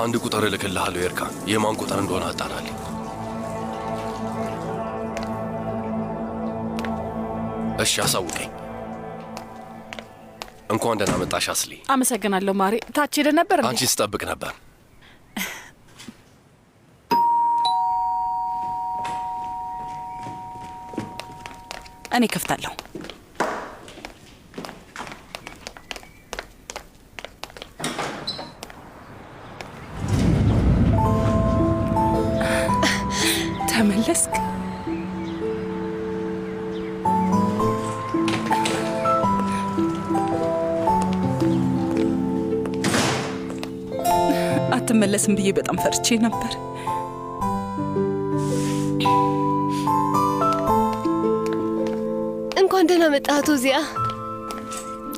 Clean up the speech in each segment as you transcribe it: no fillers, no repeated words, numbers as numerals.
አንድ ቁጥር እልክልሃለሁ ኤርካን። የማን ቁጥር እንደሆነ አጣራልኝ። እሺ አሳውቀኝ። እንኳን ደህና መጣሽ አስሊ። አመሰግናለሁ ማሪ። ታች ሄደ ነበር እንዴ? አንቺን ስጠብቅ ነበር። እኔ ከፍታለሁ። ተመለስክ? አትመለስም ብዬ በጣም ፈርቼ ነበር። እንኳን ደህና መጣህ አቶ ዚያ።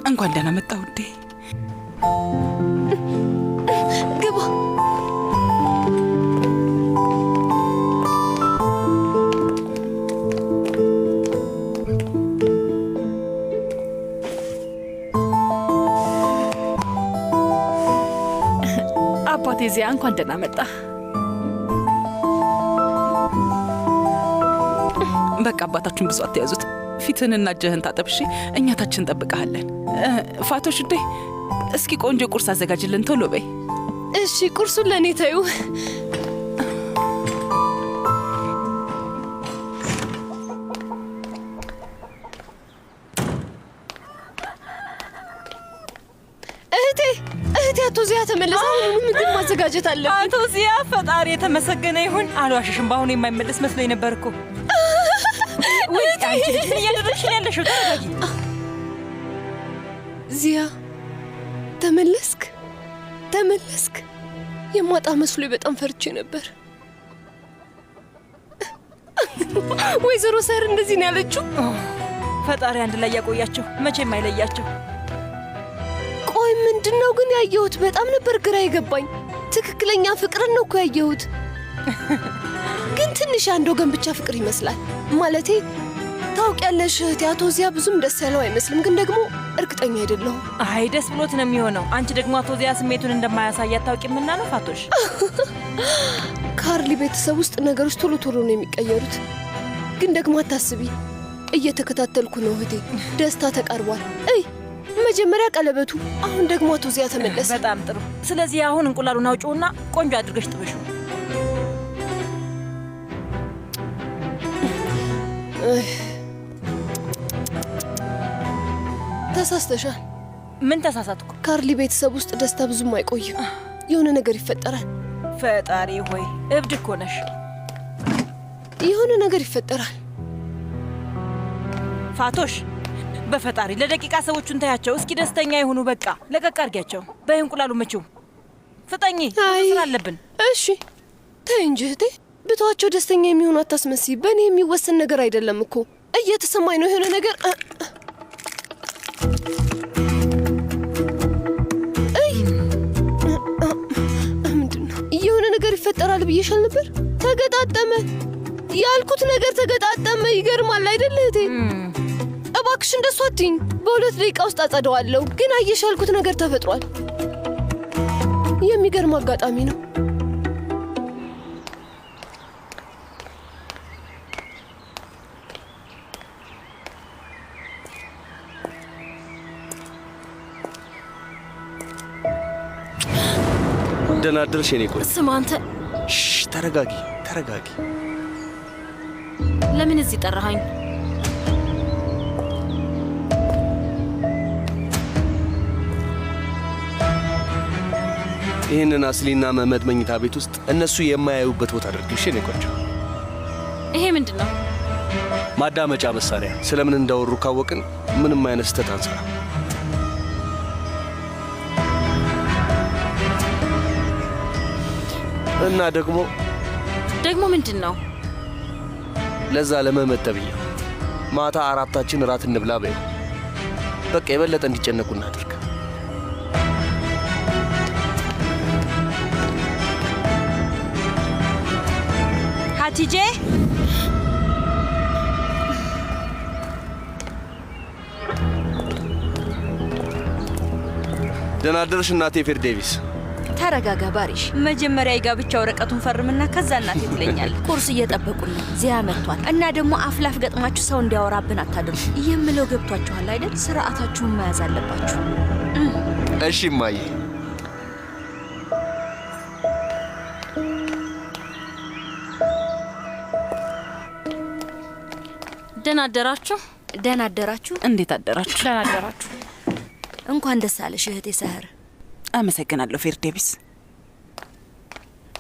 እንኳን ደህና መጣ ውዴ። ግባ። አባቴ ዚያ እንኳን ደህና መጣ። በቃ አባታችሁን ብዙ አትያዙት። ፊትህንና እጅህን ታጠብሽ። እኛ ታችን እንጠብቀሃለን። ፋቶሽ ውዴ፣ እስኪ ቆንጆ ቁርስ አዘጋጅልን ቶሎ በይ። እሺ ቁርሱን ለእኔ ተዩ። እህቴ አቶ ዚያ ተመለሰ። አሁን ምግብ ማዘጋጀት አለብን። አቶ ዚያ ፈጣሪ የተመሰገነ ይሁን። አልዋሽሽም፣ በአሁኑ የማይመለስ መስሎኝ ነበር እኮ። ወይ አንቺ ልጅ ምን እያደረግሽ ነው ያለሽው? ተረጋጊ። ዚያ ተመለስክ። የማጣ መስሎኝ በጣም ፈርቼ ነበር። ወይዘሮ ሳር እንደዚህ ነው ያለችው። ፈጣሪ አንድ ላይ ያቆያቸው፣ መቼም አይለያቸው። ቆይ ምንድነው ግን ያየሁት? በጣም ነበር ግራ የገባኝ። ትክክለኛ ፍቅርን ነው እኮ ያየሁት፣ ግን ትንሽ አንድ ወገን ብቻ ፍቅር ይመስላል። ማለቴ ታውቂያለሽ እህቴ፣ አቶ ዚያ ብዙም ደስ ያለው አይመስልም፣ ግን ደግሞ እርግጠኛ አይደለሁም። አይ ደስ ብሎት ነው የሚሆነው። አንቺ ደግሞ አቶ ዚያ ስሜቱን እንደማያሳይ አታውቂምና ነው ፋቶሽ። ካርሊ ቤተሰብ ውስጥ ነገሮች ቶሎ ቶሎ ነው የሚቀየሩት። ግን ደግሞ አታስቢ፣ እየተከታተልኩ ነው እህቴ። ደስታ ተቃርቧል። መጀመሪያ ቀለበቱ፣ አሁን ደግሞ አቶ ዚያ ተመለሰ። በጣም ጥሩ። ስለዚህ አሁን እንቁላሉን አውጪውና ቆንጆ አድርገሽ ጥበሹ። ተሳስተሻል። ምን ተሳሳትኩ? ካርሊ ቤተሰብ ውስጥ ደስታ ብዙም አይቆይም። የሆነ ነገር ይፈጠራል። ፈጣሪ ሆይ እብድ እኮ ነሽ። የሆነ ነገር ይፈጠራል። ፋቶሽ በፈጣሪ ለደቂቃ ሰዎቹን ታያቸው እስኪ፣ ደስተኛ ይሁኑ። በቃ ለቀቅ አድርጊያቸው። በይ እንቁላሉ መቼው ፍጠኝ፣ ስራ አለብን። እሺ ተይ እንጂ እህቴ፣ ብተዋቸው ደስተኛ የሚሆኑ አታስመስይ። በእኔ የሚወሰን ነገር አይደለም እኮ። እየተሰማኝ ነው የሆነ ነገር። ምንድን ነው? የሆነ ነገር ይፈጠራል ብዬሻል ነበር። ተገጣጠመ። ያልኩት ነገር ተገጣጠመ። ይገርማል አይደል እህቴ? እባክሽ እንደሱ አትይኝ። በ2 ደቂቃ ውስጥ አጸደዋለሁ። ግን አየሽ፣ ያልኩት ነገር ተፈጥሯል። የሚገርም አጋጣሚ ነው። ደህና አደርሽ የኔ ቆንጆ። ስማ አንተ። ተረጋጊ። ለምን እዚህ ጠራኸኝ? ይህንን አስሊና መመድ መኝታ ቤት ውስጥ እነሱ የማያዩበት ቦታ አድርጊው። የኔ ቆንጆ። ይሄ ምንድን ነው? ማዳመጫ መሳሪያ። ስለምን እንዳወሩ ካወቅን ምንም አይነት ስህተት አንሰራም። እና ደግሞ ምንድን ነው? ለዛ ለመመድ ተብዬ ማታ አራታችን እራት እንብላ በይ። በቃ የበለጠ እንዲጨነቁ እናድርግ። ሀቲጄ ደህና አደርሽ እናቴ ፌር ዴቪስ። ተረጋጋ ባሪሽ። መጀመሪያ የጋብቻ ወረቀቱን ፈርምና ከዛ እናቴ ትለኛል። ቁርስ እየጠበቁን ነው። ዚያ መጥቷል እና ደግሞ አፍላፍ ገጥማችሁ ሰው እንዲያወራብን አታድርጉ። የምለው ገብቷችኋል አይደል? ስርዓታችሁን መያዝ አለባችሁ። እሺ እማዬ። ደህና አደራችሁ። ደህና አደራችሁ። እንዴት አደራችሁ? ደህና አደራችሁ። እንኳን ደስ አለሽ እህቴ ሰህር። አመሰግናለሁ ፌርዴቢስ።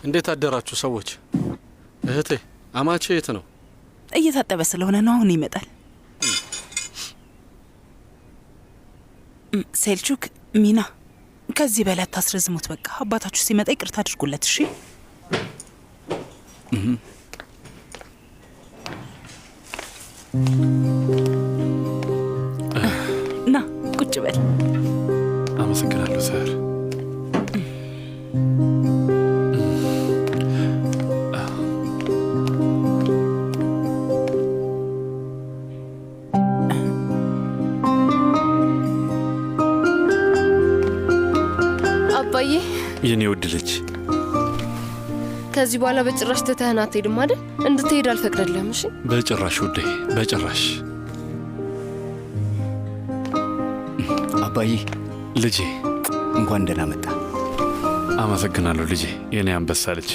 እንዴት አደራችሁ ሰዎች? እህቴ አማቼ የት ነው? እየታጠበ ስለሆነ ነው፣ አሁን ይመጣል። ሴልቹክ፣ ሚና ከዚህ በላይ አታስረዝሙት። በቃ አባታችሁ ሲመጣ ይቅርታ አድርጉለት። እሺ ና ቁጭ በል። አመሰግናለሁ ሰህር። አባዬ የኔ ውድ ልጅ፣ ከዚህ በኋላ በጭራሽ ትተህን አትሄድም አይደል? እንድትሄድ አልፈቅድልህም። እሺ? በጭራሽ ውዴ፣ በጭራሽ። አባዬ ልጄ እንኳን ደህና መጣ። አመሰግናለሁ ልጄ፣ የኔ አንበሳ ልጅ።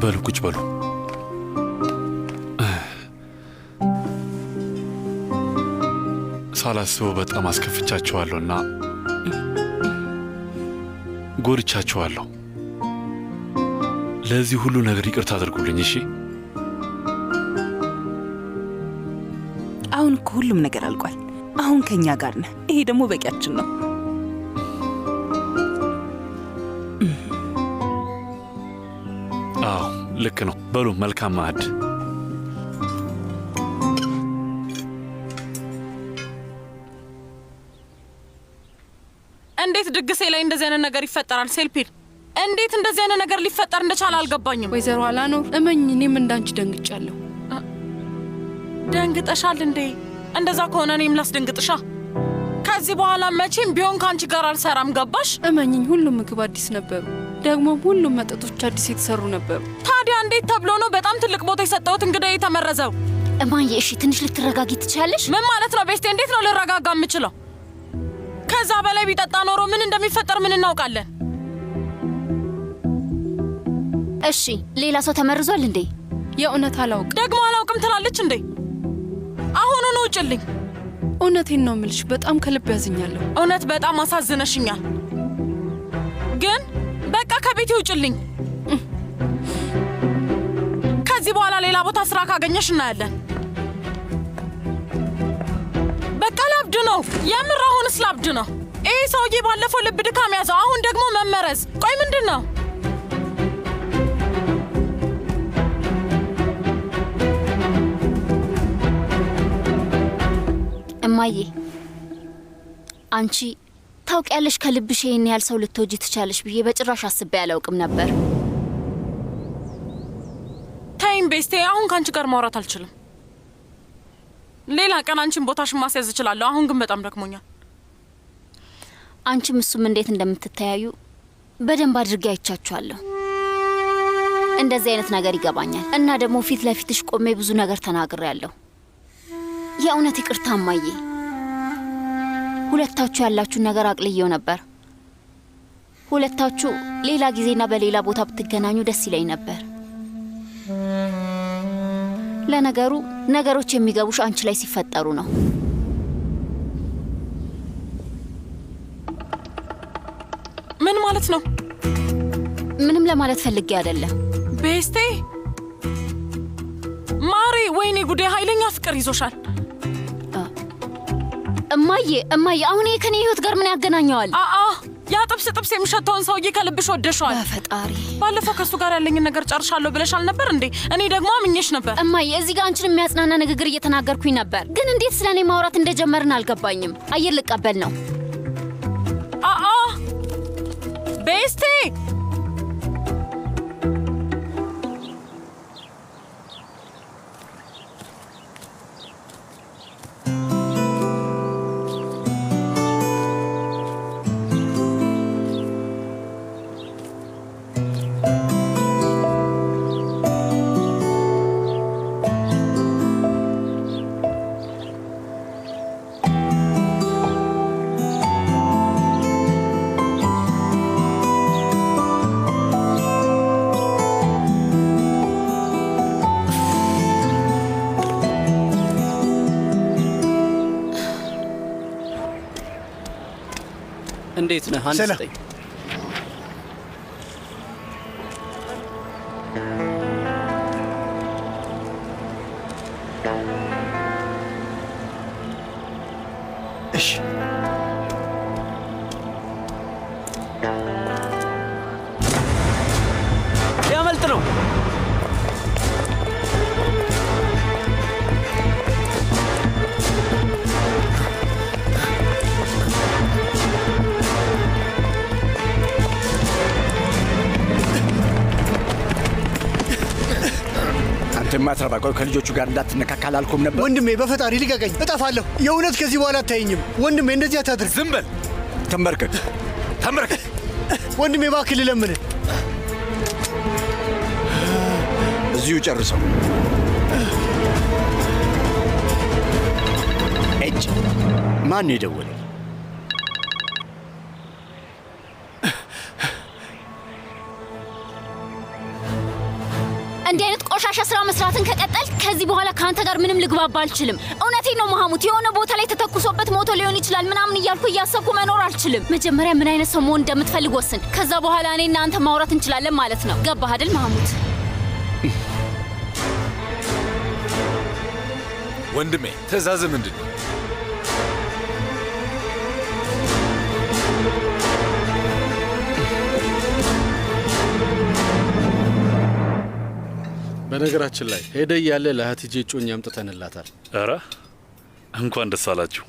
በሉ ቁጭ በሉ። ሳላስበው በጣም አስከፍቻችኋለሁና ጎድቻችኋለሁ። ለዚህ ሁሉ ነገር ይቅርታ አድርጉልኝ። እሺ? አሁን እኮ ሁሉም ነገር አልቋል። አሁን ከኛ ጋር ነህ። ይሄ ደግሞ በቂያችን ነው። አዎ ልክ ነው። በሉ መልካም ማዕድ። እንዴት ድግሴ ላይ እንደዚህ አይነት ነገር ይፈጠራል? ሴልፒር፣ እንዴት እንደዚህ አይነት ነገር ሊፈጠር እንደቻለ አልገባኝም። ወይዘሮ አላኖር እመኝ፣ እኔም እንዳንቺ ደንግጫለሁ። ደንግጠሻል እንዴ? እንደዛ ከሆነ እኔም ላስደንግጥሻ። ከዚህ በኋላ መቼም ቢሆን ከአንቺ ጋር አልሰራም። ገባሽ? እመኝኝ፣ ሁሉም ምግብ አዲስ ነበሩ። ደግሞም ሁሉም መጠጦች አዲስ የተሰሩ ነበሩ። ታዲያ እንዴት ተብሎ ነው በጣም ትልቅ ቦታ የሰጠሁት እንግዳ የተመረዘው? እማዬ እሺ፣ ትንሽ ልትረጋጊ ትችላለሽ? ምን ማለት ነው ቤስቴ? እንዴት ነው ልረጋጋ የምችለው? ከዛ በላይ ቢጠጣ ኖሮ ምን እንደሚፈጠር ምን እናውቃለን? እሺ፣ ሌላ ሰው ተመርዟል እንዴ? የእውነት አላውቅም። ደግሞ አላውቅም ትላለች እንዴ? አሁኑኑ ውጭልኝ። እውነቴን ነው የምልሽ፣ በጣም ከልብ ያዝኛለሁ። እውነት በጣም አሳዝነሽኛል። ግን በቃ ከቤቴ ውጭልኝ። ከዚህ በኋላ ሌላ ቦታ ስራ ካገኘሽ እናያለን። በቃ ላብድ ነው የምር። አሁንስ ላብድ ነው። ይህ ሰውዬ ባለፈው ልብ ድካም ያዘው፣ አሁን ደግሞ መመረዝ። ቆይ ምንድን ነው? እማዬ አንቺ ታውቂያለሽ፣ ከልብሽ ይህን ያህል ሰው ልትወጂ ትቻለሽ ብዬ በጭራሽ አስቤ አላውቅም ነበር። ተይም ቤስቴ፣ አሁን ከአንቺ ጋር ማውራት አልችልም። ሌላ ቀን አንቺን ቦታሽን ማስያዝ እችላለሁ። አሁን ግን በጣም ደክሞኛል። አንቺም እሱም እንዴት እንደምትተያዩ በደንብ አድርጌ አይቻችኋለሁ። እንደዚህ አይነት ነገር ይገባኛል። እና ደግሞ ፊት ለፊትሽ ቆሜ ብዙ ነገር ተናግሬያለሁ። የእውነት ይቅርታ እማዬ። ሁለታችሁ ያላችሁን ነገር አቅልየው ነበር። ሁለታችሁ ሌላ ጊዜና በሌላ ቦታ ብትገናኙ ደስ ይለኝ ነበር። ለነገሩ ነገሮች የሚገቡሽ አንቺ ላይ ሲፈጠሩ ነው። ምን ማለት ነው? ምንም ለማለት ፈልጌ አይደለም። ቤስቴ ማሪ፣ ወይኔ ጉዴ፣ ኃይለኛ ፍቅር ይዞሻል። እማዬ አሁን ይሄ ከኔ ህይወት ጋር ምን ያገናኘዋል? ያ ጥብስ የሚሸተውን ሰውዬ ከልብሽ ወደሽዋል። በፈጣሪ፣ ባለፈው ከሱ ጋር ያለኝን ነገር ጨርሻለሁ ብለሻል ነበር እንዴ? እኔ ደግሞ አምኜሽ ነበር። እማዬ እዚህ ጋር አንቺን የሚያጽናና ንግግር እየተናገርኩኝ ነበር፣ ግን እንዴት ስለኔ ማውራት እንደጀመርን አልገባኝም። አየር ልቀበል ነው። ቤስቴ እንዴት ነህ? አንድ ስጠኝ። እሺ ያመልጥ ነው። አንተ ማትረባ፣ ቆይ ከልጆቹ ጋር እንዳትነካካ አላልኩም ነበር? ወንድሜ በፈጣሪ ልቀቀኝ፣ እጠፋለሁ። የእውነት ከዚህ በኋላ አታየኝም። ወንድሜ እንደዚህ አታድርግ። ዝም በል። ተንበርከክ፣ ተንበርከክ። ወንድሜ እባክህ ልለምንህ። እዚሁ ጨርሰው። እጅ ማን የደወለ? እንዲህ አይነት ቆሻሻ ስራ መስራትን ከቀጠል ከዚህ በኋላ ከአንተ ጋር ምንም ልግባባ አልችልም። እውነቴን ነው መሐሙት። የሆነ ቦታ ላይ ተተኩሶበት ሞቶ ሊሆን ይችላል ምናምን እያልኩ እያሰብኩ መኖር አልችልም። መጀመሪያ ምን አይነት ሰው መሆን እንደምትፈልግ ወስን። ከዛ በኋላ እኔና አንተ ማውራት እንችላለን ማለት ነው። ገባህ አይደል መሐሙት? ወንድሜ ትእዛዝ ምንድን ነው? በነገራችን ላይ ሄደ እያለ ለሀቲጄ እጮኛ አምጥተንላታል። ኧረ እንኳን ደስ አላችሁ።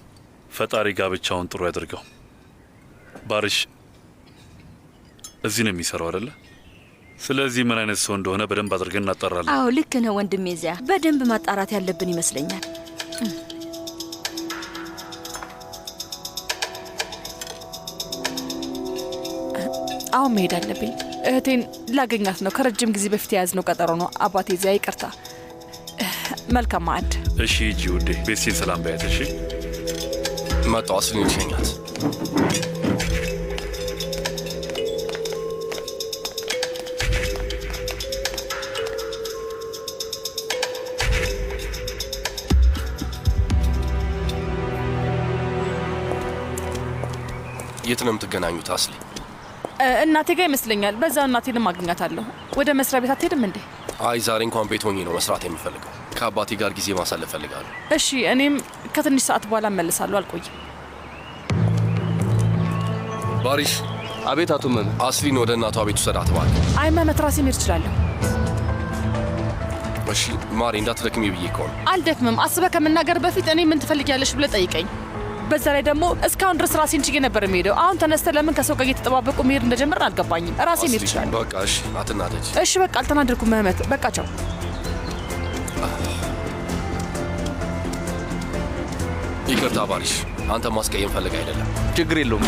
ፈጣሪ ጋብቻውን ጥሩ ያድርገው። ባርሽ እዚህ ነው የሚሰራው አይደለ? ስለዚህ ምን አይነት ሰው እንደሆነ በደንብ አድርገን እናጣራለን። አዎ ልክ ነው ወንድሜ። እዚያ በደንብ ማጣራት ያለብን ይመስለኛል። አሁን መሄድ አለብኝ። እህቴን ላገኛት ነው። ከረጅም ጊዜ በፊት የያዝነው ቀጠሮ ነው። አባቴ እዚያ ይቅርታ። መልካም ማዕድ። እሺ ሂጂ ውዴ፣ ቤተሰብ ሰላም በያት። እሺ መጣሁ። አስሊን ይሸኛት። የት ነው የምትገናኙት አስሊ? እናቴ ጋር ይመስለኛል። በዛው እናቴን ማግኛታለሁ። ወደ መስሪያ ቤት አትሄድም እንዴ? አይ ዛሬ እንኳን ቤት ሆኜ ነው መስራት የምፈልገው። ከአባቴ ጋር ጊዜ ማሳለፍ ፈልጋለሁ። እሺ እኔም ከትንሽ ሰዓት በኋላ እመልሳለሁ። አልቆይም። ባሪሽ። አቤት አቶ መም። አስሊን ወደ እናቷ ቤት ውሰዳት እባክህ። አይ መመት ራሴ መሄድ እችላለሁ። እሺ ማሪ፣ እንዳትደክሚ ብዬ ከሆነ አልደክምም። አስበህ ከመናገር በፊት እኔ ምን ትፈልጊያለሽ ብለህ ጠይቀኝ። በዛ ላይ ደግሞ እስካሁን ድረስ ራሴን ችዬ ነበር የምሄደው። አሁን ተነስተ ለምን ከሰው ጋር እየተጠባበቁ መሄድ እንደጀመርን አልገባኝም። ራሴ መሄድ እችላለሁ። በቃ እሺ፣ አትናደጅ። እሺ በቃ አልተናደድኩም መህመት። በቃ ቻው። ይቅርታ ባሪሽ፣ አንተ ማስቀየም ፈልግ አይደለም። ችግር የለውም።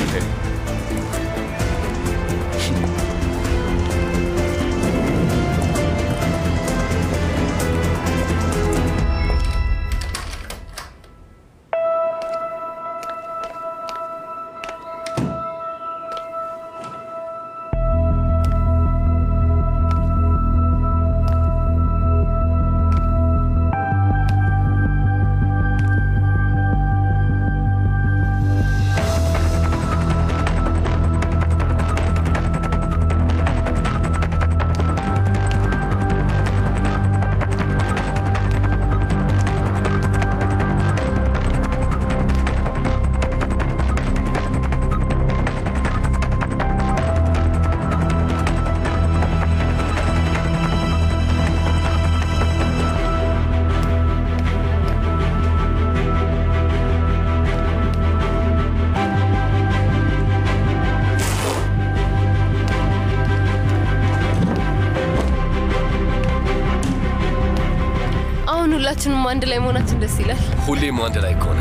ሁላችንም አንድ ላይ መሆናችን ደስ ይላል። ሁሌም አንድ ላይ ከሆነ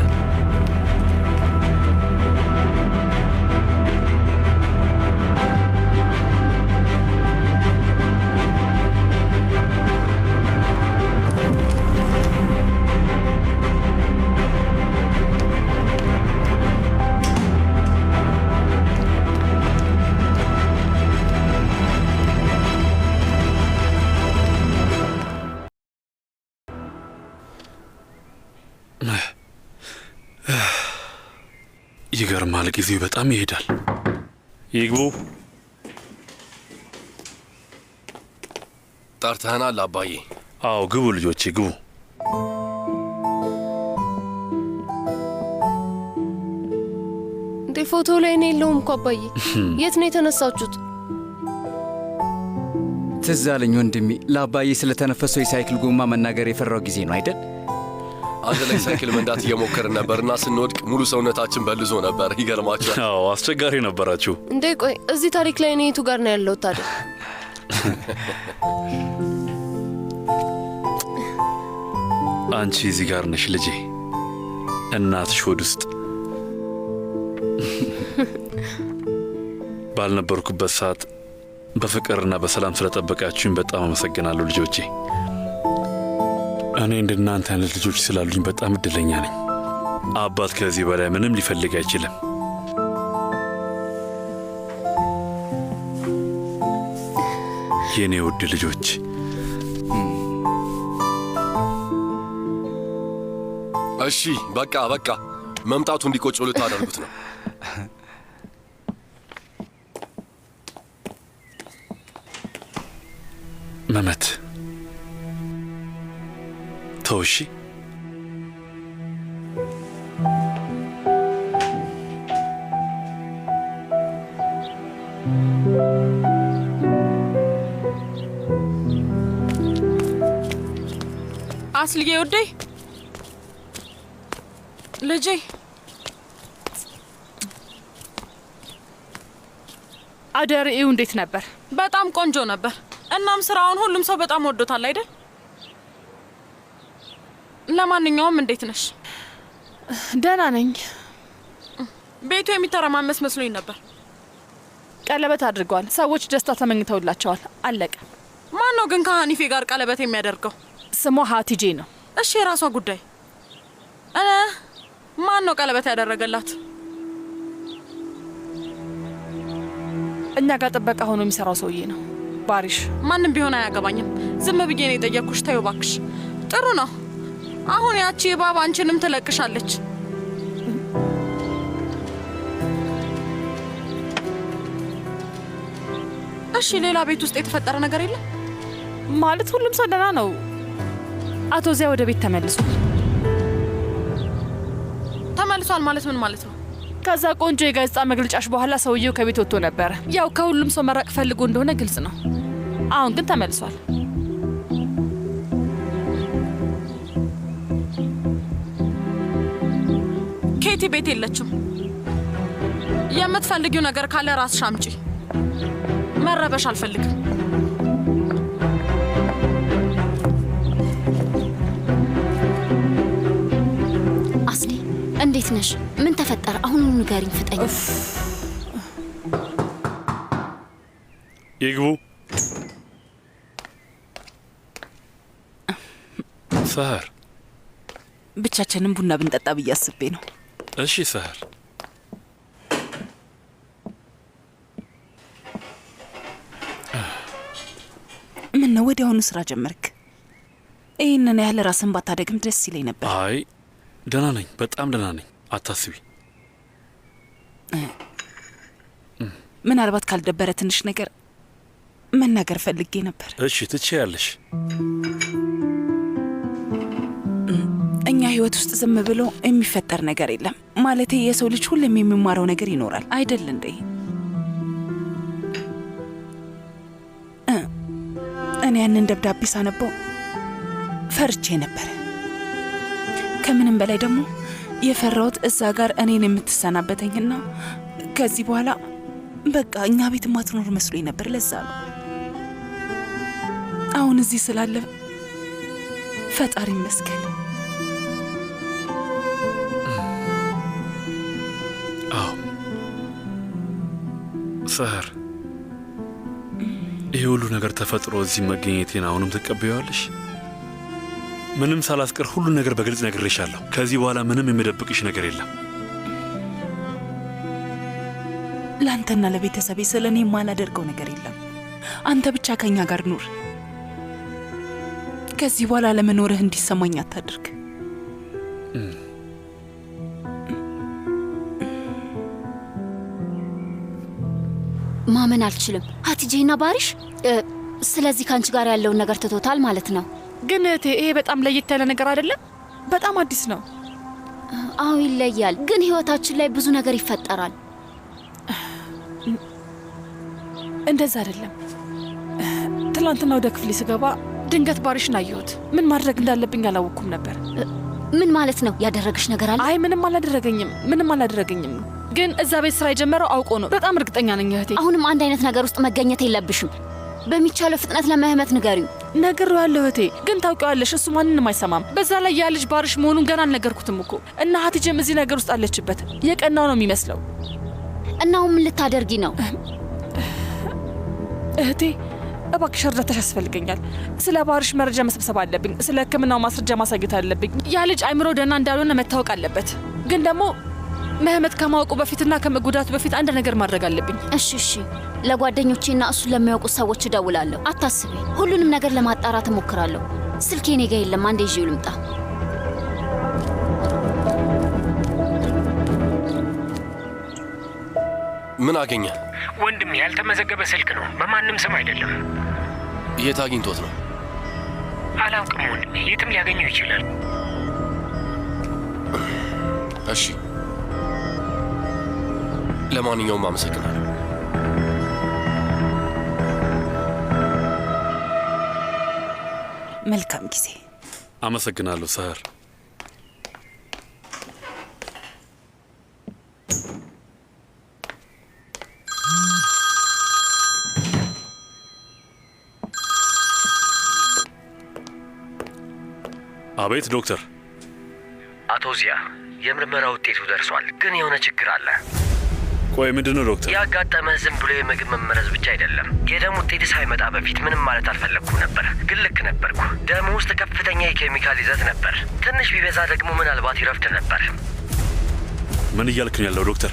ይገርማል። ጊዜው በጣም ይሄዳል። ይግቡ። ጠርተህናል አባዬ? አዎ ግቡ ልጆቼ ግቡ። እንዴ ፎቶ ላይ እኔ የለውም እኮ አባዬ። የት ነው የተነሳችሁት? ትዝ አለኝ ወንድሜ፣ ለአባዬ ስለተነፈሰው የሳይክል ጎማ መናገር የፈራው ጊዜ ነው አይደል? አንድ ላይ ሳይክል መንዳት እየሞከርን ነበርና ስንወድቅ ሙሉ ሰውነታችን በልዞ ነበር። ይገርማችኋል። አዎ አስቸጋሪ ነበራችሁ። እንዴ ቆይ እዚህ ታሪክ ላይ እኔ የቱ ጋር ነው ያለው ታዲያ? አንቺ እዚህ ጋር ነሽ ልጄ፣ እናትሽ ሆድ ውስጥ። ባልነበርኩበት ሰዓት በፍቅርና በሰላም ስለጠበቃችሁኝ በጣም አመሰግናለሁ ልጆቼ። እኔ እንደናንተ አይነት ልጆች ስላሉኝ በጣም እድለኛ ነኝ። አባት ከዚህ በላይ ምንም ሊፈልግ አይችልም። የኔ ውድ ልጆች፣ እሺ በቃ መምጣቱ እንዲቆጭ ልታደርጉት ነው። መመት ተው እሺ። አስልዬ ውዴ፣ ልጄ አደርኢው እንዴት ነበር? በጣም ቆንጆ ነበር። እናም ስራውን ሁሉም ሰው በጣም ወዶታል አይደል? ለማንኛውም እንዴት ነሽ? ደህና ነኝ። ቤቱ የሚተረማመስ መስሎኝ ነበር። ቀለበት አድርገዋል። ሰዎች ደስታ ተመኝተውላቸዋል። አለቀ። ማን ነው ግን ከሀኒፌ ጋር ቀለበት የሚያደርገው? ስሟ ሀቲጄ ነው። እሺ የራሷ ጉዳይ። ማን ነው ቀለበት ያደረገላት? እኛ ጋር ጥበቃ ሆኖ የሚሰራው ሰውዬ ነው፣ ባሪሽ። ማንም ቢሆን አያገባኝም። ዝም ብዬ ነው የጠየቅኩሽ። ተይው እባክሽ። ጥሩ ነው። አሁን ያቺ እባብ አንቺንም ትለቅሻለች። እሺ ሌላ ቤት ውስጥ የተፈጠረ ነገር የለም ማለት? ሁሉም ሰው ደህና ነው። አቶ ዚያ ወደ ቤት ተመልሷል። ተመልሷል ማለት ምን ማለት ነው? ከዛ ቆንጆ የጋዜጣ መግለጫሽ በኋላ ሰውየው ከቤት ወጥቶ ነበረ። ያው ከሁሉም ሰው መራቅ ፈልጎ እንደሆነ ግልጽ ነው። አሁን ግን ተመልሷል። ኬቲ ቤት የለችም። የምትፈልጊው ነገር ካለ ራስሽ አምጪ። መረበሽ አልፈልግም። አስሊ እንዴት ነሽ? ምን ተፈጠረ? አሁን ንገሪኝ፣ ፍጠኝ። ይግቡ። ሰህር፣ ብቻችንን ቡና ብንጠጣ ብዬ አስቤ ነው። እሺ ሰህር። ምን ነው ወዲያውኑ ስራ ጀመርክ? ይህንን ያህል ራስን ባታደግም ደስ ይለኝ ነበር። አይ ደህና ነኝ፣ በጣም ደህና ነኝ። አታስቢ። ምናልባት ካልደበረ ትንሽ ነገር መናገር ፈልጌ ነበር። እሺ ትችያለሽ። እኛ ህይወት ውስጥ ዝም ብሎ የሚፈጠር ነገር የለም። ማለቴ የሰው ልጅ ሁሉም የሚማረው ነገር ይኖራል አይደል እንዴ? እኔ ያንን ደብዳቤ ሳነበው ፈርቼ ነበር። ከምንም በላይ ደግሞ የፈራሁት እዛ ጋር እኔን የምትሰናበተኝና ከዚህ በኋላ በቃ እኛ ቤት ማትኖር መስሎኝ ነበር። ለዛ ነው አሁን እዚህ ስላለ ፈጣሪ ይመስገን። አዎ ሰህር፣ ይህ ሁሉ ነገር ተፈጥሮ እዚህ መገኘቴን አሁንም ትቀበያለሽ? ምንም ሳላስቀር ሁሉን ነገር በግልጽ ነግሬሻለሁ። ከዚህ በኋላ ምንም የሚደብቅሽ ነገር የለም። ለአንተና ለቤተሰቤ ስለ እኔ የማላደርገው ነገር የለም። አንተ ብቻ ከኛ ጋር ኑር። ከዚህ በኋላ ለመኖርህ እንዲሰማኝ አታድርግ። ማመን አልችልም። ሀቲጄና ባሪሽ ስለዚህ ካንቺ ጋር ያለውን ነገር ትቶታል ማለት ነው። ግን እህቴ ይሄ በጣም ለየት ያለ ነገር አይደለም? በጣም አዲስ ነው። አዎ ይለያል፣ ግን ህይወታችን ላይ ብዙ ነገር ይፈጠራል። እንደዛ አይደለም። ትላንትና ወደ ክፍሌ ስገባ ድንገት ባሪሽን አየሁት። ምን ማድረግ እንዳለብኝ አላወኩም ነበር። ምን ማለት ነው? ያደረገሽ ነገር አለ? አይ ምንም አላደረገኝም። ግን እዛ ቤት ስራ የጀመረው አውቆ ነው። በጣም እርግጠኛ ነኝ እህቴ። አሁንም አንድ አይነት ነገር ውስጥ መገኘት የለብሽም። በሚቻለው ፍጥነት ለመህመት ንገሪው። ነግሬዋለሁ እህቴ፣ ግን ታውቂዋለሽ፣ እሱ ማንንም አይሰማም። በዛ ላይ ያ ልጅ ባሪሽ መሆኑን ገና አልነገርኩትም እኮ እና ሀቲጄም እዚህ ነገር ውስጥ አለችበት። የቀናው ነው የሚመስለው። እናው ምን ልታደርጊ ነው? እህቴ እባክሽ እርዳታሽ ያስፈልገኛል። ስለ ባሪሽ መረጃ መሰብሰብ አለብኝ። ስለ ሕክምናው ማስረጃ ማሳየት አለብኝ። ያ ልጅ አይምሮ ደህና እንዳልሆነ መታወቅ አለበት። ግን ደግሞ መህመት ከማወቁ በፊትና ከመጎዳቱ በፊት አንድ ነገር ማድረግ አለብኝ። እሺ፣ ለጓደኞቼና እሱን ለሚያውቁት ሰዎች እደውላለሁ። አታስቢ፣ ሁሉንም ነገር ለማጣራት እሞክራለሁ። ስልኬ እኔ ጋ የለም። አንዴ ይዤው ልምጣ። ምን አገኘ? ወንድም ያልተመዘገበ ስልክ ነው፣ በማንም ስም አይደለም። የት አግኝቶት ነው? አላውቅም ወንድም፣ የትም ሊያገኘው ይችላል። እሺ፣ ለማንኛውም አመሰግናለሁ። መልካም ጊዜ። አመሰግናለሁ ሰህር። አቤት ዶክተር። አቶ ዚያ የምርመራ ውጤቱ ደርሷል፣ ግን የሆነ ችግር አለ። ቆይ ምንድነው ዶክተር? ያጋጠመህ ዝም ብሎ የምግብ መመረዝ ብቻ አይደለም። የደም ውጤት ሳይመጣ በፊት ምንም ማለት አልፈለግኩም ነበር፣ ግን ልክ ነበርኩ። ደም ውስጥ ከፍተኛ የኬሚካል ይዘት ነበር። ትንሽ ቢበዛ ደግሞ ምናልባት ይረፍት ነበር። ምን እያልክን ያለው ዶክተር?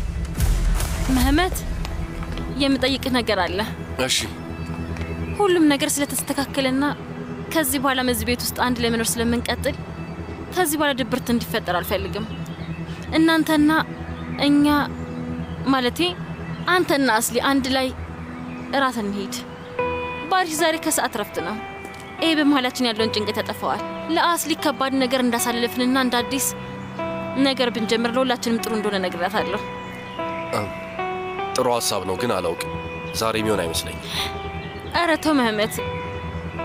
መህመት የምጠይቅህ ነገር አለ። እሺ። ሁሉም ነገር ስለተስተካከለና ከዚህ በኋላ እዚህ ቤት ውስጥ አንድ ላይ መኖር ስለምንቀጥል ከዚህ በኋላ ድብርት እንዲፈጠር አልፈልግም። እናንተና እኛ ማለቴ አንተና አስሊ አንድ ላይ እራት እንሂድ። ባሪሽ ዛሬ ከሰዓት ረፍት ነው። ይሄ በመሀላችን ያለውን ጭንቀት ያጠፋዋል። ለአስሊ ከባድ ነገር እንዳሳለፍንና እንደ አዲስ ነገር ብንጀምር ለሁላችንም ጥሩ እንደሆነ ነግራታለሁ። ጥሩ ሀሳብ ነው፣ ግን አላውቅም። ዛሬ የሚሆን አይመስለኝም። ኧረ ተው መህመት፣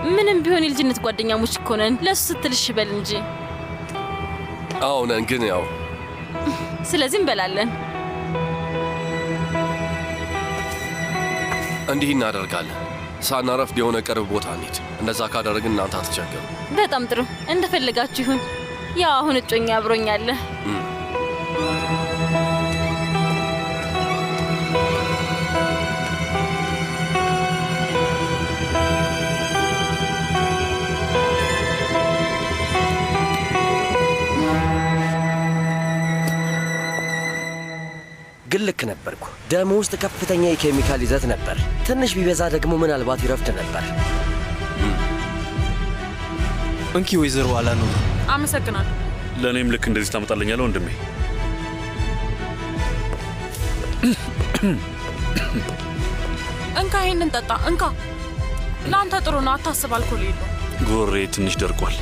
ምንም ቢሆን የልጅነት ጓደኛሞች እኮ ነን። ለሱ ስትል እሺ በል እንጂ። አዎ ነን፣ ግን ያው ስለዚህ እንበላለን። እንዲህ እናደርጋለን። ሳናረፍድ የሆነ ቅርብ ቦታ እንሂድ። እንደዛ ካደረግን እናንተ አትቸገሩ። በጣም ጥሩ፣ እንደፈለጋችሁ ይሁን። ያው አሁን እጮኛ አብሮኛለ። ግን ልክ ነበርኩ። ደም ውስጥ ከፍተኛ የኬሚካል ይዘት ነበር። ትንሽ ቢበዛ ደግሞ ምናልባት ይረፍት ነበር። እንኪ ወይዘሮ አላኖር። አመሰግናለሁ። ለእኔም ልክ እንደዚህ ታመጣለኛለህ ወንድሜ። እንካ ይሄንን ጠጣ። እንካ፣ ለአንተ ጥሩ ነው። አታስብ፣ አልኮል የለው። ጉሮሬ ትንሽ ደርቋል።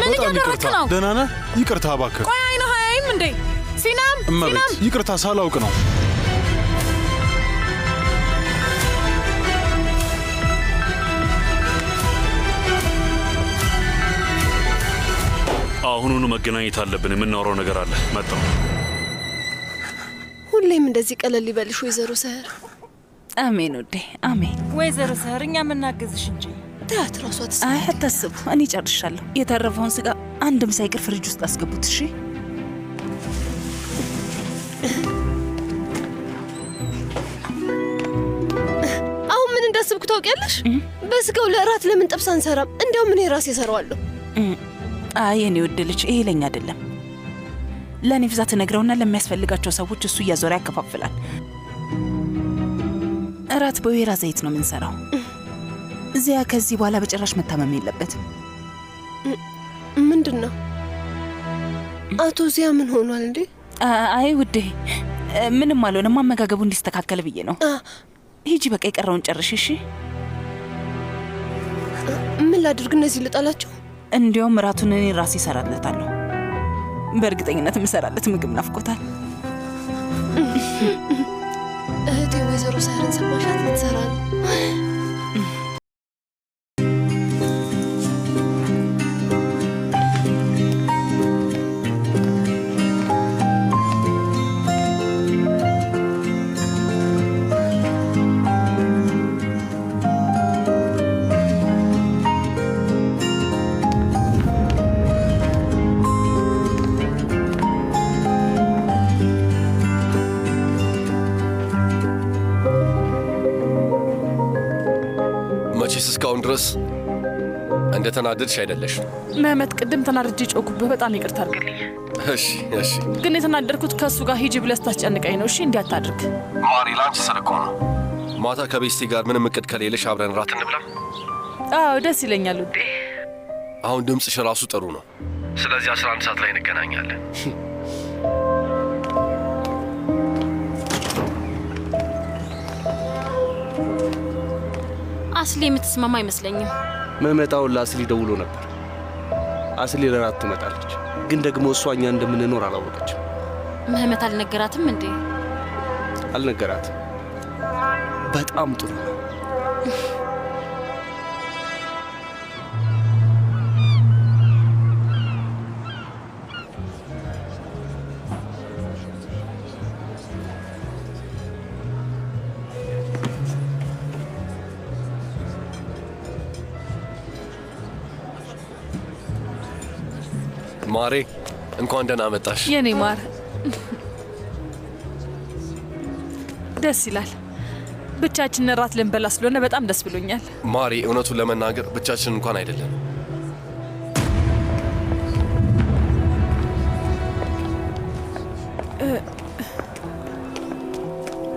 ምን እያደረክ ነው? ደህና ነህ? ይቅርታ እባክህ። ቆይ አይነህ አያይም እንዴ? ሲናም እመቤት፣ ይቅርታ ሳላውቅ ነው። አሁኑኑ መገናኘት አለብን። የምናወራው ነገር አለ። መጣሁ። ሁሌም እንደዚህ ቀለል ይበልሽ ወይዘሮ ሰህር። አሜን ውዴ፣ አሜን። ወይዘሮ ሰህር፣ እኛ የምናገዝሽ እንጂ ታት ራሷ አይ አታስቡ፣ እኔ ጨርሻለሁ። የተረፈውን ስጋ አንድም ሳይቀር ፍሪጅ ውስጥ አስገቡት። እሺ። አሁን ምን እንዳስብኩ ታውቂያለሽ? በስጋው ለእራት ለምን ጥብስ አንሰራም? እንዲያውም እኔ ራሴ እሰራዋለሁ። አይ የኔ ውድ ልጅ፣ ይሄ ለኛ አይደለም። ለእኔ ብዛት ነግረውና ለሚያስፈልጋቸው ሰዎች እሱ እያዞረ ያከፋፍላል። እራት በወይራ ዘይት ነው የምንሰራው። እዚያ ከዚህ በኋላ በጭራሽ መታመም የለበትም። ምንድን ነው አቶ ዚያ ምን ሆኗል እንዴ? አይ ውዴ ምንም አልሆነም። አመጋገቡ እንዲስተካከል ብዬ ነው። ሂጂ በቃ የቀረውን ጨርሽ እሺ። ምን ላድርግ? እነዚህ ልጣላቸው? እንዲያውም እራቱን እኔ ራሴ እሰራለታለሁ። በእርግጠኝነት የምሰራለት ምግብ ናፍቆታል። እህቴ ወይዘሮ ሳህርን ሰማሻት? ልትሰራ ነው። እስካሁን ድረስ እንደተናደድሽ አይደለሽ? መህመት ቅድም ተናድጄ ጮኩብህ። በጣም ይቅርታ አድርግልኝ። እሺ። ግን የተናደድኩት ከእሱ ጋር ሂጂ ብለህ ስታስጨንቀኝ ነው። እሺ እንዲህ አታድርግ። ማሪ ላንቺ ስልኮ ነው። ማታ ከቤስቲ ጋር ምንም እቅድ ከሌለሽ አብረን ራት እንብላ? አዎ ደስ ይለኛል ውዴ። አሁን ድምፅሽ ራሱ ጥሩ ነው። ስለዚህ 11 ሰዓት ላይ እንገናኛለን። አስሊ የምትስማማ አይመስለኝም። መመጣውን ለአስሊ ደውሎ ነበር። አስሊ ለራት ትመጣለች፣ ግን ደግሞ እሷ እኛ እንደምንኖር አላወቀችም። መህመት አልነገራትም እንዴ? አልነገራትም። በጣም ጥሩ ነው። ማሬ እንኳን ደህና መጣሽ። የኔ ማር ደስ ይላል። ብቻችንን እራት ልንበላ ስለሆነ በጣም ደስ ብሎኛል። ማሬ እውነቱን ለመናገር ብቻችን እንኳን አይደለም።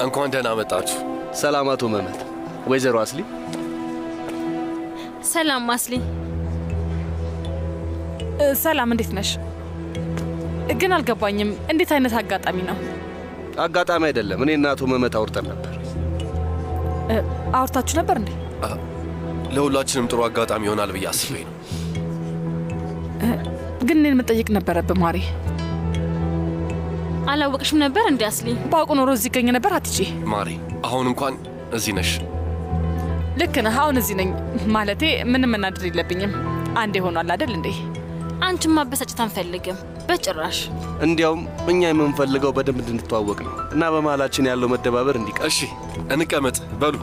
እንኳን ደህና መጣችሁ። ሰላም አቶ መህመት። ወይዘሮ አስሊ። ሰላም አስሊ። ሰላም፣ እንዴት ነሽ? ግን አልገባኝም። እንዴት አይነት አጋጣሚ ነው? አጋጣሚ አይደለም። እኔ እና አቶ መህመት አውርተን ነበር። አውርታችሁ ነበር እንዴ? ለሁላችንም ጥሩ አጋጣሚ ይሆናል ብዬ አስቤ ነው። ግን እኔን መጠየቅ ነበረብህ ማሪ። አላወቅሽም ነበር እንዴ አስሊ? ባውቅ ኖሮ እዚህ ይገኝ ነበር። አትጪ ማሪ፣ አሁን እንኳን እዚህ ነሽ። ልክ ነህ። አሁን እዚህ ነኝ። ማለቴ ምንም መናደድ የለብኝም። አንዴ ሆኗል አይደል እንዴ? አንቺን ማበሳጨት አንፈልግም በጭራሽ። እንዲያውም እኛ የምንፈልገው በደንብ እንድንተዋወቅ ነው እና በመሃላችን ያለው መደባበር እንዲቀር። እሺ እንቀመጥ በሉ።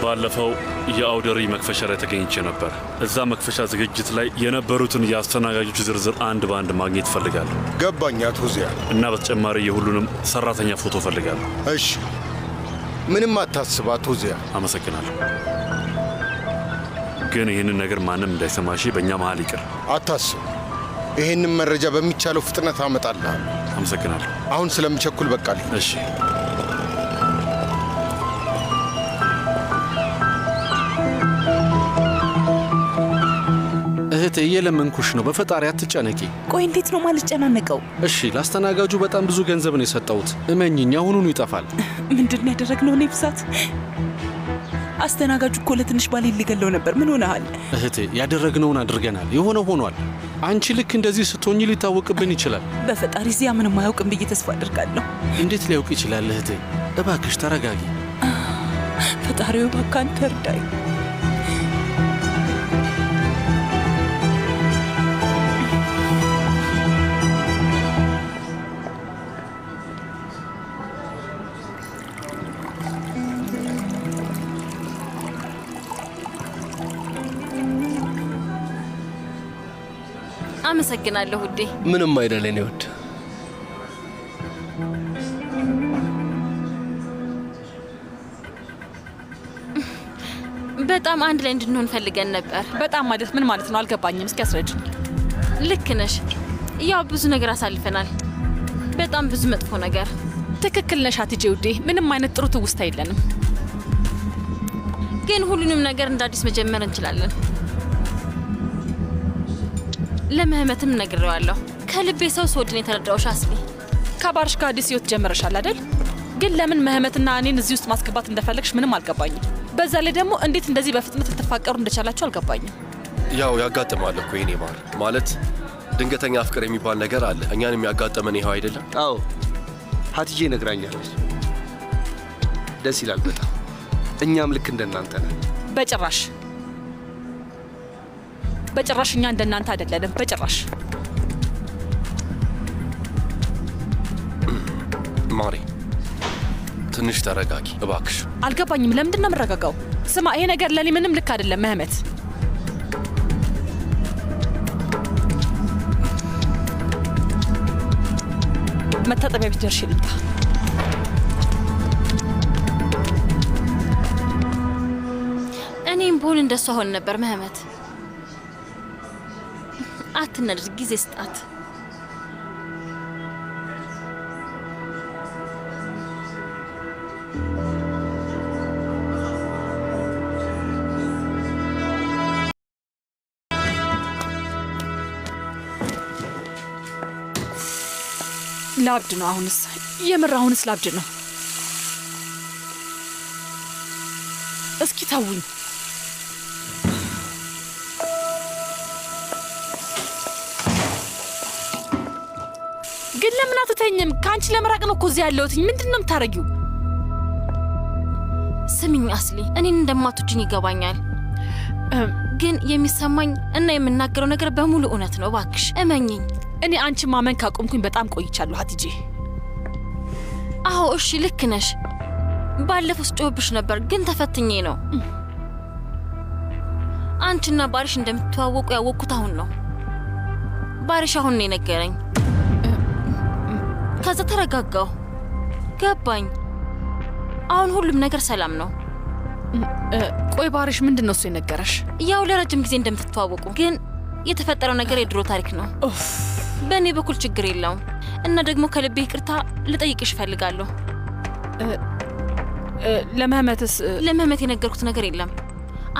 ባለፈው የአውደሪ መክፈሻ ላይ ተገኝቼ ነበር። እዛ መክፈሻ ዝግጅት ላይ የነበሩትን የአስተናጋጆች ዝርዝር አንድ በአንድ ማግኘት እፈልጋለሁ። ገባኝ አቶ ዚያ። እና በተጨማሪ የሁሉንም ሰራተኛ ፎቶ እፈልጋለሁ። እሺ፣ ምንም አታስብ አቶ ዚያ። አመሰግናለሁ። ግን ይህንን ነገር ማንም እንዳይሰማሽ በእኛ መሀል ይቅር። አታስብ። ይህንን መረጃ በሚቻለው ፍጥነት አመጣልሃለሁ። አመሰግናለሁ። አሁን ስለምቸኩል በቃልኝ። እሺ። እህቴ እየለመንኩሽ ነው፣ በፈጣሪ አትጨነቂ። ቆይ እንዴት ነው ማልጨናነቀው? እሺ፣ ላስተናጋጁ በጣም ብዙ ገንዘብ ነው የሰጠሁት። እመኝኝ፣ አሁኑኑ ይጠፋል። ምንድን ነው ያደረግነው? እኔ ብዛት አስተናጋጁ እኮ ለትንሽ ባሌ ሊገለው ነበር። ምን ሆነሃል? እህቴ ያደረግነውን አድርገናል። የሆነው ሆኗል። አንቺ ልክ እንደዚህ ስትሆኚ ሊታወቅብን ይችላል። በፈጣሪ እዚያ ምንም አያውቅም ብዬ ተስፋ አድርጋለሁ። እንዴት ሊያውቅ ይችላል? እህቴ እባክሽ ተረጋጊ። ፈጣሪው እባክህ አንተ እርዳኝ። አመሰግናለሁ ውዴ። ምንም አይደል የኔ ውድ። በጣም አንድ ላይ እንድንሆን ፈልገን ነበር። በጣም ማለት ምን ማለት ነው? አልገባኝም። እስኪ አስረጅኝ። ልክ ነሽ። ያው ብዙ ነገር አሳልፈናል። በጣም ብዙ መጥፎ ነገር። ትክክል ነሽ ሀቲጄ ውዴ። ምንም አይነት ጥሩ ትውስታ የለንም፣ ግን ሁሉንም ነገር እንደ አዲስ መጀመር እንችላለን። ለምህመትም ነግሬዋለሁ። ከልቤ ሰው ስወድን የተረዳውሽ አስሊ። ከባርሽ ጋር አዲስ ህይወት ጀምረሻል አይደል? ግን ለምን ምህመትና እኔን እዚህ ውስጥ ማስገባት እንደፈለግሽ ምንም አልገባኝም። በዛ ላይ ደግሞ እንዴት እንደዚህ በፍጥነት ልትፋቀሩ እንደቻላችሁ አልገባኝም። ያው ያጋጥማል እኮ የኔ ማር። ማለት ድንገተኛ ፍቅር የሚባል ነገር አለ። እኛን የሚያጋጥመን ይኸው አይደለም? አዎ ሀቲጄ ነግራኛለች። ደስ ይላል በጣም። እኛም ልክ እንደናንተ ነን። በጭራሽ በጭራሽ፣ እኛ እንደናንተ አይደለንም በጭራሽ። ማሪ ትንሽ ተረጋጊ እባክሽ። አልገባኝም። ለምንድን ነው የምረጋጋው? ስማ፣ ይሄ ነገር ለኔ ምንም ልክ አይደለም ምህመት። መታጠቢያ ቤት ደርሼ ልምጣ። እኔም ብሆን እንደሷ ሆን ነበር ምህመት። አትነድር፣ ጊዜ ስጣት። ላብድ ነው አሁንስ፣ የምር አሁንስ ላብድ ነው። እስኪ ተውኝ። ግን ለምን አትተኝም? ከአንቺ ለመራቅ ነው እኮ እዚህ ያለሁት። ምንድን ነው የምታረጊው? ስሚኝ አስሊ፣ እኔን እንደማትወጂኝ ይገባኛል። ግን የሚሰማኝ እና የምናገረው ነገር በሙሉ እውነት ነው። እባክሽ እመኚኝ። እኔ አንቺ ማመን ካቆምኩኝ በጣም ቆይቻለሁ ሀቲጄ። አዎ እሺ ልክ ነሽ። ባለፈው ስጮህብሽ ነበር፣ ግን ተፈትኜ ነው። አንቺና ባሪሽ እንደምትተዋወቁ ያወቅኩት አሁን ነው። ባሪሽ አሁን ነው የነገረኝ። ከዛ ተረጋጋሁ፣ ገባኝ። አሁን ሁሉም ነገር ሰላም ነው። ቆይ ባሪሽ ምንድን ነው እሱ የነገረሽ? ያው ለረጅም ጊዜ እንደምትተዋወቁ፣ ግን የተፈጠረው ነገር የድሮ ታሪክ ነው። በእኔ በኩል ችግር የለውም እና ደግሞ ከልቤ ይቅርታ ልጠይቅሽ እፈልጋለሁ። ለምህመት የነገርኩት ነገር የለም።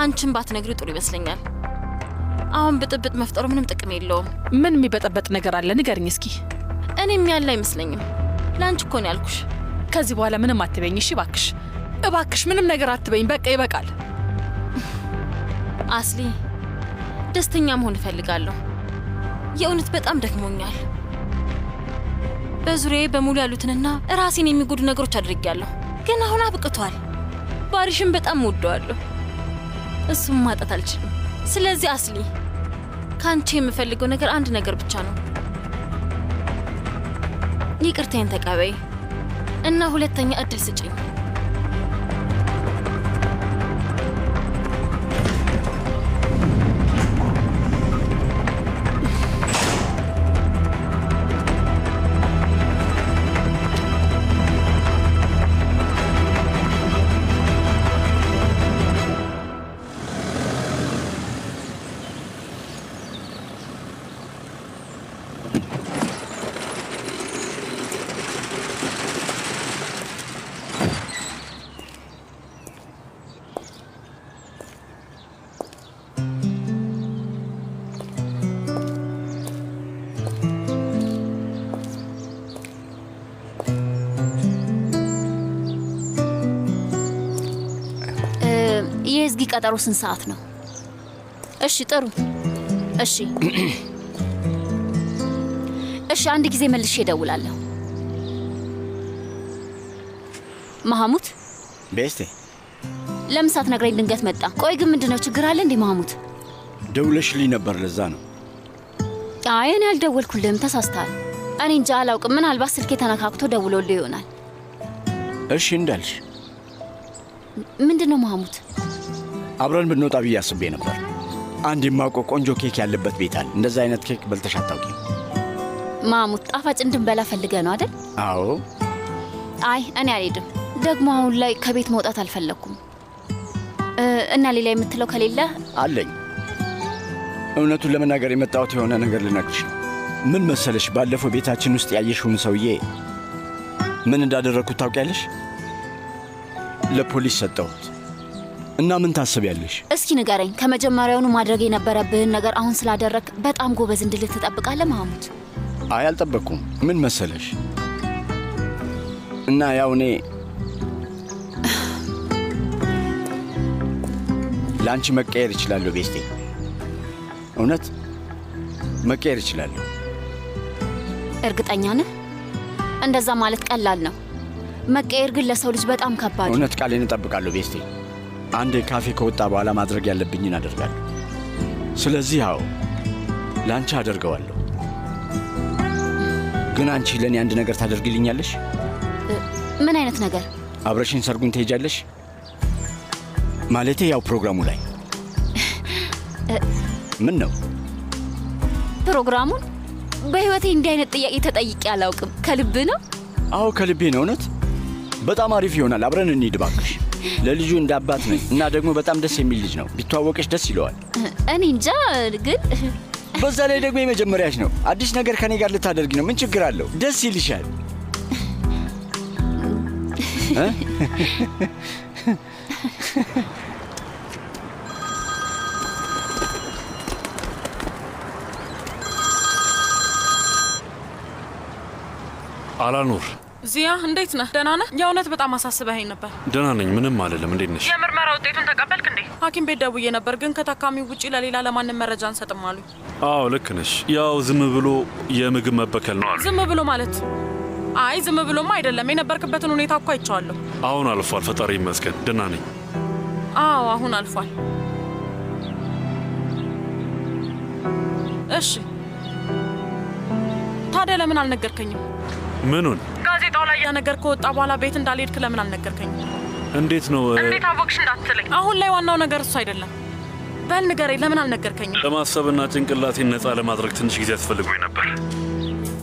አንቺን ባትነግሪ ጥሩ ይመስለኛል። አሁን ብጥብጥ መፍጠሩ ምንም ጥቅም የለውም። ምን የሚበጠበጥ ነገር አለ? ንገርኝ እስኪ። እኔም ያለ አይመስለኝም። ለአንቺ እኮ ነው ያልኩሽ። ከዚህ በኋላ ምንም አትበይኝ እሺ? እባክሽ እባክሽ፣ ምንም ነገር አትበይኝ። በቃ ይበቃል። አስሊ፣ ደስተኛ መሆን እፈልጋለሁ። የእውነት በጣም ደክሞኛል። በዙሪያዬ በሙሉ ያሉትንና ራሴን የሚጎዱ ነገሮች አድርጌያለሁ፣ ግን አሁን አብቅቷል። ባሪሽን በጣም እወደዋለሁ፣ እሱም ማጣት አልችልም። ስለዚህ አስሊ፣ ከአንቺ የምፈልገው ነገር አንድ ነገር ብቻ ነው። ይቅርታዬን ተቀበይ እና ሁለተኛ እድል ስጭኝ። የዝጊ ቀጠሮ ስንት ሰዓት ነው? እሺ ጥሩ። እሺ እሺ፣ አንድ ጊዜ መልሼ እደውላለሁ። መሐሙት ቤስቴ፣ ለምን ሳትነግረኝ ድንገት መጣ? ቆይ ግን ምንድነው ችግር አለ እንዴ? መሐሙት ደውለሽልኝ ነበር፣ ለዛ ነው። አይ እኔ አልደወልኩልህም፣ ተሳስተሃል። እኔ እንጃ አላውቅም። ምናልባት ስልኬ ተነካክቶ ደውሎልህ ይሆናል። እሺ እንዳልሽ። ምንድነው መሐሙት? አብረን ብንወጣ ብዬ አስቤ ነበር። አንድ የማውቀው ቆንጆ ኬክ ያለበት ቤት አለ። እንደዛ አይነት ኬክ በልተሽ አታውቂም? መሐሙት ጣፋጭ እንድንበላ ፈልገህ ነው አይደል? አዎ። አይ እኔ አልሄድም። ደግሞ አሁን ላይ ከቤት መውጣት አልፈለግኩም። እና ሌላ የምትለው ከሌለ አለኝ። እውነቱን ለመናገር የመጣሁት የሆነ ነገር ልነግርሽ ነው። ምን መሰለሽ፣ ባለፈው ቤታችን ውስጥ ያየሽውን ሰውዬ ምን እንዳደረግኩት ታውቂያለሽ? ለፖሊስ ሰጠሁት። እና ምን ታስቢያለሽ? እስኪ ንገረኝ። ከመጀመሪያውኑ ማድረግ የነበረብህን ነገር አሁን ስላደረግ በጣም ጎበዝ እንድልህ ትጠብቃለህ መሐሙድ? አይ አልጠበቅኩም። ምን መሰለሽ እና ያው እኔ ለአንቺ መቀየር እችላለሁ ቤስቴ። እውነት መቀየር እችላለሁ። እርግጠኛ ነህ? እንደዛ ማለት ቀላል ነው። መቀየር ግን ለሰው ልጅ በጣም ከባድ። እውነት ቃሌን እጠብቃለሁ ቤስቴ። አንዴ ካፌ ከወጣ በኋላ ማድረግ ያለብኝን አደርጋለሁ። ስለዚህ አዎ ለአንቺ አደርገዋለሁ። ግን አንቺ ለእኔ አንድ ነገር ታደርግልኛለሽ? ምን አይነት ነገር? አብረሽን ሰርጉን ትሄጃለሽ? ማለቴ ያው ፕሮግራሙ ላይ። ምን ነው ፕሮግራሙን? በህይወቴ እንዲህ አይነት ጥያቄ ተጠይቄ አላውቅም። ከልብ ነው? አዎ ከልቤ ነው። እውነት በጣም አሪፍ ይሆናል። አብረን እንሂድ እባክሽ። ለልጁ እንደ አባት ነኝ እና ደግሞ በጣም ደስ የሚል ልጅ ነው። ቢተዋወቅሽ ደስ ይለዋል። እኔ እንጃ ግን በዛ ላይ ደግሞ የመጀመሪያሽ ነው። አዲስ ነገር ከኔ ጋር ልታደርጊ ነው። ምን ችግር አለው? ደስ ይልሻል። አላኑር፣ ዚያ እንዴት ነህ? ደህና ነህ? የእውነት በጣም አሳስበኸኝ ነበር። ደህና ነኝ፣ ምንም አይደለም። እንዴት ነሽ? የምርመራ ውጤቱን ተቀበልክ እንዴ? ሐኪም ቤት ደውዬ ነበር፣ ግን ከታካሚው ውጪ ለሌላ ለማንም መረጃ አንሰጥም አሉኝ። አዎ ልክ ነሽ። ያው ዝም ብሎ የምግብ መበከል ነው አሉ። ዝም ብሎ ማለት? አይ ዝም ብሎማ አይደለም። የነበርክበትን ሁኔታ እኮ አይቼዋለሁ። አሁን አልፏል፣ ፈጣሪ ይመስገን። ደህና ነኝ። አዎ አሁን አልፏል። እሺ ታዲያ ለምን አልነገርከኝም? ምኑን? ጋዜጣው ላይ ያ ነገር ከወጣ በኋላ ቤት እንዳልሄድክ ለምን አልነገርከኝም? እንዴት ነው? እንዴት አወቅሽ እንዳትለኝ። አሁን ላይ ዋናው ነገር እሱ አይደለም። በል ንገረኝ፣ ለምን አልነገርከኝም? ለማሰብና ጭንቅላቴን ነፃ ለማድረግ ትንሽ ጊዜ አስፈልጎኝ ነበር።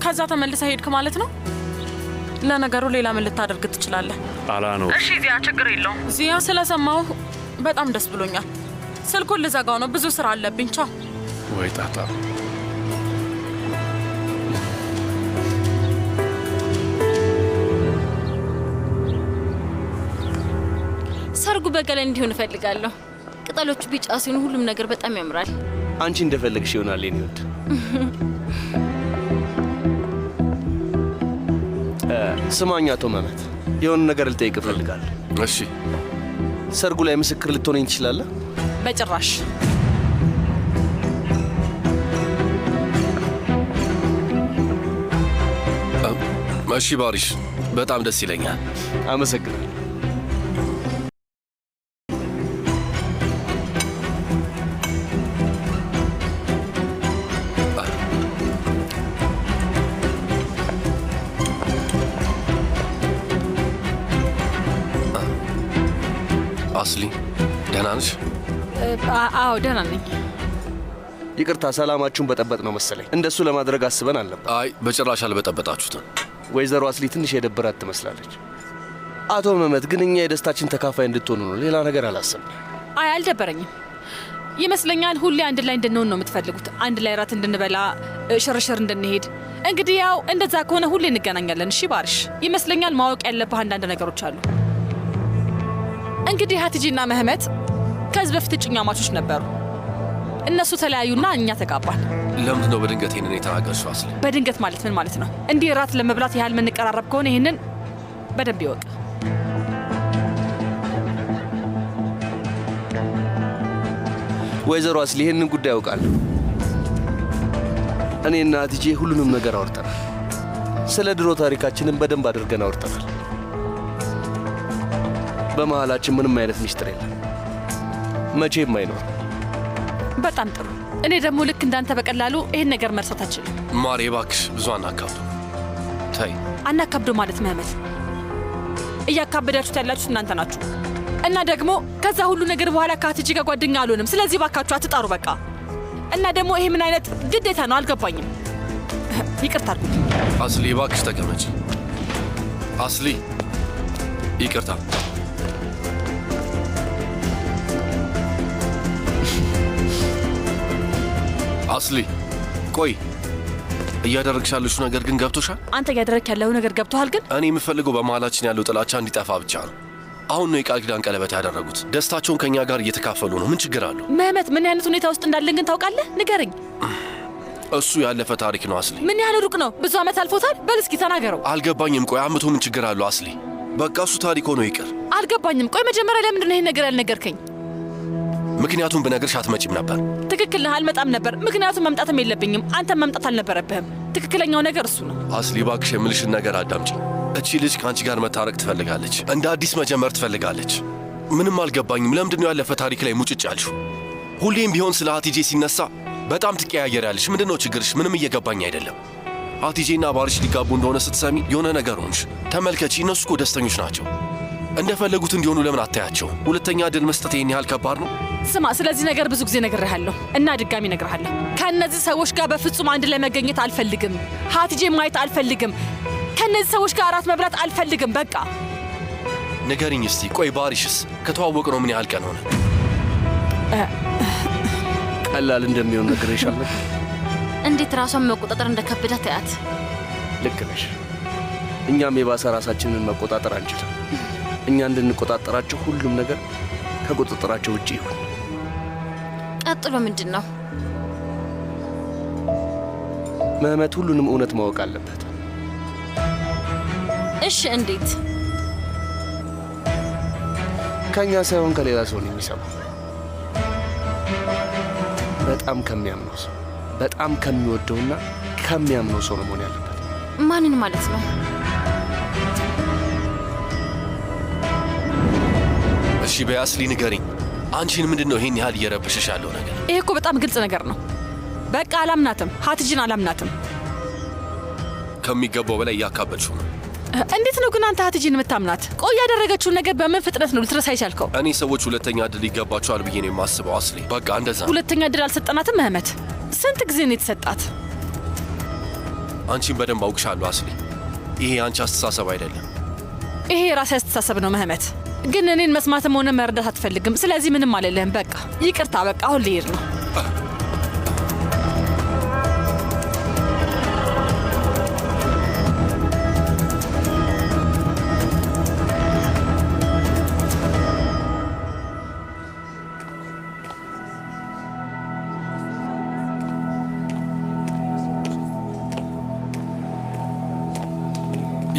ከዛ ተመልሰህ ሄድክ ማለት ነው? ለነገሩ ሌላ ምን ልታደርግ ትችላለህ? አላኑር። እሺ ዚያ፣ ችግር የለውም። ዚያ፣ ስለሰማሁ በጣም ደስ ብሎኛል። ስልኩን ልዘጋው ነው፣ ብዙ ስራ አለብኝ። ቻው። ወይ ጣጣ። ሰርጉ በቀለ እንዲሆን እፈልጋለሁ። ቅጠሎቹ ቢጫ ሲሆኑ ሁሉም ነገር በጣም ያምራል። አንቺ እንደፈለግሽ ይሆናል የኔ ውድ። ስማኝ አቶ መመት፣ የሆነ ነገር ልጠይቅ እፈልጋለሁ። እሺ። ሰርጉ ላይ ምስክር ልትሆነኝ ትችላለህ? በጭራሽ። እሺ ባሪሽ፣ በጣም ደስ ይለኛል። አመሰግናለሁ። አስሊ፣ ደህና ነሽ? አዎ ደህና ነኝ። ይቅርታ፣ ሰላማችሁን በጠበጥ ነው መሰለኝ። እንደሱ ለማድረግ አስበን አልነበር። አይ በጭራሽ አልበጠበጣችሁትም። ወይዘሮ አስሊ ትንሽ የደበራት ትመስላለች። አቶ መመት ግን እኛ የደስታችን ተካፋይ እንድትሆኑ ነው፣ ሌላ ነገር አላሰብንም። አይ አልደበረኝም። ይመስለኛል ሁሌ አንድ ላይ እንድንሆን ነው የምትፈልጉት። አንድ ላይ ራት እንድንበላ፣ ሽርሽር እንድንሄድ። እንግዲህ ያው እንደዛ ከሆነ ሁሌ እንገናኛለን። እሺ ባርሽ፣ ይመስለኛል ማወቅ ያለብህ አንዳንድ ነገሮች አሉ። እንግዲህ ሀቲጂና መህመት ከዚህ በፊት እጮኛማቾች ነበሩ። እነሱ ተለያዩና እኛ ተጋባን። ለምንድን ነው በድንገት ይህንን የተናገርሽው አስሊ? በድንገት ማለት ምን ማለት ነው? እንዲህ ራት ለመብላት ያህል የምንቀራረብ ከሆነ ይህንን በደንብ ይወቅ። ወይዘሮ አስሊ ይህንን ጉዳይ ያውቃለሁ። እኔና ሀቲጄ ሁሉንም ነገር አውርተናል። ስለ ድሮ ታሪካችንን በደንብ አድርገን አውርተናል። በመሃላችን ምንም አይነት ሚስጥር የለም፣ መቼም አይኖርም። በጣም ጥሩ። እኔ ደግሞ ልክ እንዳንተ በቀላሉ ይህን ነገር መርሳት አልችልም። ማሬ እባክሽ ብዙ አናካብዶ። ተይ። አናካብዶ ማለት መህመት፣ እያካበዳችሁት ያላችሁት እናንተ ናችሁ። እና ደግሞ ከዛ ሁሉ ነገር በኋላ ከሀቲጂ ጋር ጓደኛ አልሆንም። ስለዚህ ባካችሁ አትጣሩ በቃ። እና ደግሞ ይሄ ምን አይነት ግዴታ ነው? አልገባኝም። ይቅርታ አድርጉልኝ። አስሊ እባክሽ ተቀመጪ። አስሊ ይቅርታ። አስሊ ቆይ፣ እያደረግሽ ያለሽው ነገር ግን ገብቶሻል? አንተ እያደረግ ያለው ነገር ገብቶሃል? ግን እኔ የምፈልገው በመሀላችን ያለው ጥላቻ እንዲጠፋ ብቻ ነው። አሁን ነው የቃል ኪዳን ቀለበት ያደረጉት። ደስታቸውን ከኛ ጋር እየተካፈሉ ነው። ምን ችግር አለው? መህመት ምን አይነት ሁኔታ ውስጥ እንዳለን ግን ታውቃለህ? ንገረኝ። እሱ ያለፈ ታሪክ ነው አስሊ። ምን ያህል ሩቅ ነው? ብዙ ዓመት አልፎታል። በል እስኪ ተናገረው። አልገባኝም። ቆይ አመቶ ምን ችግር አለው አስሊ? በቃ እሱ ታሪክ ሆኖ ይቅር። አልገባኝም። ቆይ መጀመሪያ ለምንድን ነው ይሄን ነገር ያልነገርከኝ? ምክንያቱም ብነግርሽ አትመጪም ነበር። ትክክል ነህ፣ አልመጣም ነበር። ምክንያቱም መምጣትም የለብኝም። አንተም መምጣት አልነበረብህም። ትክክለኛው ነገር እሱ ነው። አስሊ እባክሽ የምልሽን ነገር አዳምጪ። እቺ ልጅ ከአንቺ ጋር መታረቅ ትፈልጋለች። እንደ አዲስ መጀመር ትፈልጋለች። ምንም አልገባኝም። ለምንድን ነው ያለፈ ታሪክ ላይ ሙጭጭ ያልሽው? ሁሌም ቢሆን ስለ ሀቲጄ ሲነሳ በጣም ትቀያየራለሽ። ምንድን ነው ችግርሽ? ምንም እየገባኝ አይደለም። ሀቲጄና ባርሽ ሊጋቡ እንደሆነ ስትሰሚ የሆነ ነገር ሆንሽ። ተመልከቺ፣ እነሱ እኮ ደስተኞች ናቸው። እንደፈለጉት እንዲሆኑ ለምን አታያቸው? ሁለተኛ ድል መስጠት ይህን ያህል ከባድ ነው? ስማ፣ ስለዚህ ነገር ብዙ ጊዜ ነግሬሃለሁ እና ድጋሚ ነግሬሃለሁ። ከእነዚህ ሰዎች ጋር በፍጹም አንድ ላይ መገኘት አልፈልግም። ሀቲጄ ማየት አልፈልግም። ከእነዚህ ሰዎች ጋር እራት መብላት አልፈልግም። በቃ ንገሪኝ እስቲ። ቆይ ባሪሽስ ከተዋወቅ ነው ምን ያህል ቀን ሆነ? ቀላል እንደሚሆን ነግሬሻለሁ። እንዴት ራሷን መቆጣጠር እንደከበዳት ታያት። ልክ ነሽ። እኛም የባሰ ራሳችንን መቆጣጠር አንችልም። እኛ እንድንቆጣጠራቸው ሁሉም ነገር ከቁጥጥራቸው ውጭ ይሁን። ቀጥሎ ምንድን ነው? መህመት ሁሉንም እውነት ማወቅ አለበት። እሺ፣ እንዴት? ከኛ ሳይሆን ከሌላ ሰው ነው የሚሰማው። በጣም ከሚያምነው ሰው፣ በጣም ከሚወደውና ከሚያምነው ሰው ነው መሆን ያለበት። ማንን ማለት ነው? እሺ በያስሊ ንገሪኝ። አንቺን ምንድን ነው ይሄን ያህል እየረበሸሽ ያለው ነገር? ይሄ እኮ በጣም ግልጽ ነገር ነው። በቃ አላምናትም። ሀቲጅን አላምናትም። ከሚገባው በላይ እያካበድሽው ነው። እንዴት ነው ግን አንተ ሀቲጅን የምታምናት? ቆይ ያደረገችውን ነገር በምን ፍጥነት ነው ልትረሳ ይቻልከው? እኔ ሰዎች ሁለተኛ እድል ይገባቸዋል ብዬ ነው የማስበው አስሊ። በቃ እንደዛ። ሁለተኛ እድል አልሰጠናትም መህመት። ስንት ጊዜ ነው የተሰጣት? አንቺን በደንብ አውቅሻለሁ አስሊ። ይሄ የአንቺ አስተሳሰብ አይደለም። ይሄ የራሴ አስተሳሰብ ነው መህመት። ግን እኔን መስማትም ሆነ መረዳት አትፈልግም። ስለዚህ ምንም አልልህም። በቃ ይቅርታ። በቃ አሁን ልሄድ ነው።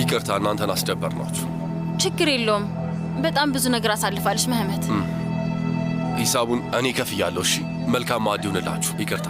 ይቅርታ፣ እናንተን አስደበርናችሁ። ችግር የለውም። በጣም ብዙ ነገር አሳልፋለች መህመት። ሂሳቡን እኔ ከፍያለሁ። እሺ፣ መልካም ማዕድ ይሁንላችሁ። ይቅርታ።